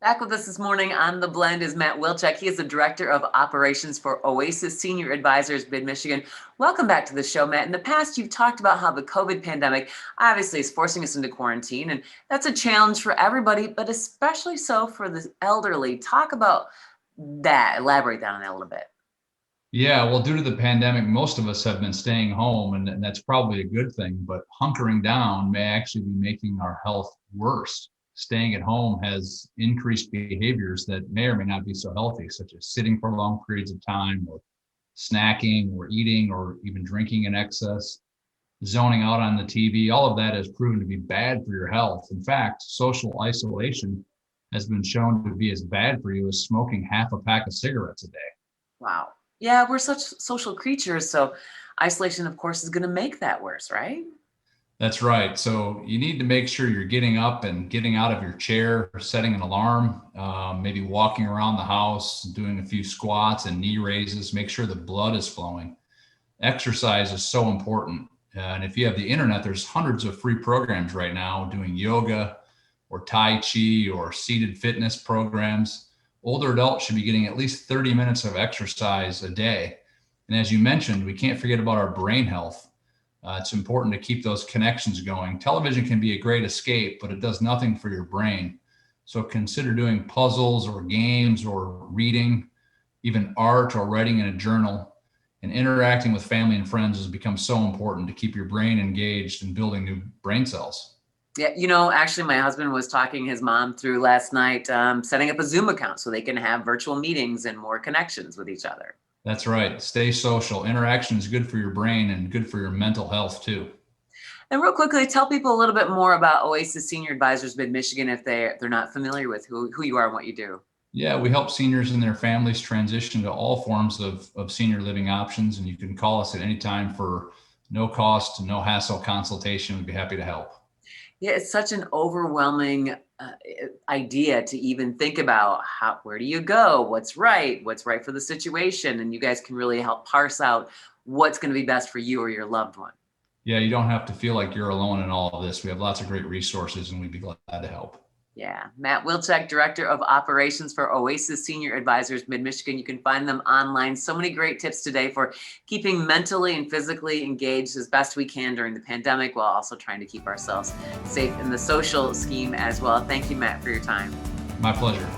Back with us this morning on The Blend is Matt Wilczek. He is the Director of Operations for Oasis Senior Advisors Mid-Michigan. Welcome back to the show, Matt. In the past, you've talked about how the COVID pandemic obviously is forcing us into quarantine, and that's a challenge for everybody, but especially so for the elderly. Talk about that. Elaborate on that a little bit. Yeah, well, due to the pandemic, most of us have been staying home, and that's probably a good thing. But hunkering down may actually be making our health worse. Staying at home has increased behaviors that may or may not be so healthy, such as sitting for long periods of time, or snacking, or eating, or even drinking in excess, zoning out on the TV. All of that has proven to be bad for your health. In fact, social isolation has been shown to be as bad for you as smoking half a pack of cigarettes a day. Wow. Yeah, we're such social creatures, so isolation, of course, is going to make that worse, right? That's right. So you need to make sure you're getting up and getting out of your chair, or setting an alarm, maybe walking around the house, doing a few squats and knee raises. Make sure the blood is flowing. Exercise is so important. And if you have the internet, there's hundreds of free programs right now doing yoga or Tai Chi or seated fitness programs. Older adults should be getting at least 30 minutes of exercise a day. And as you mentioned, we can't forget about our brain health. It's important to keep those connections going. Television can be a great escape, but it does nothing for your brain. So consider doing puzzles or games or reading, even art or writing in a journal. And interacting with family and friends has become so important to keep your brain engaged and building new brain cells. Yeah, actually, my husband was talking his mom through last night, setting up a Zoom account so they can have virtual meetings and more connections with each other. That's right. Stay social. Interaction is good for your brain and good for your mental health too. And real quickly, tell people a little bit more about Oasis Senior Advisors Mid-Michigan if they're not familiar with who you are and what you do. Yeah, we help seniors and their families transition to all forms of senior living options. And you can call us at any time for no cost, no hassle consultation. We'd be happy to help. Yeah, it's such an overwhelming idea to even think about where do you go, what's right for the situation, and you guys can really help parse out what's going to be best for you or your loved one. Yeah, you don't have to feel like you're alone in all of this. We have lots of great resources, and we'd be glad to help. Yeah, Matt Wilczek, Director of Operations for Oasis Senior Advisors Mid-Michigan. You can find them online. So many great tips today for keeping mentally and physically engaged as best we can during the pandemic, while also trying to keep ourselves safe in the social scheme as well. Thank you, Matt, for your time. My pleasure.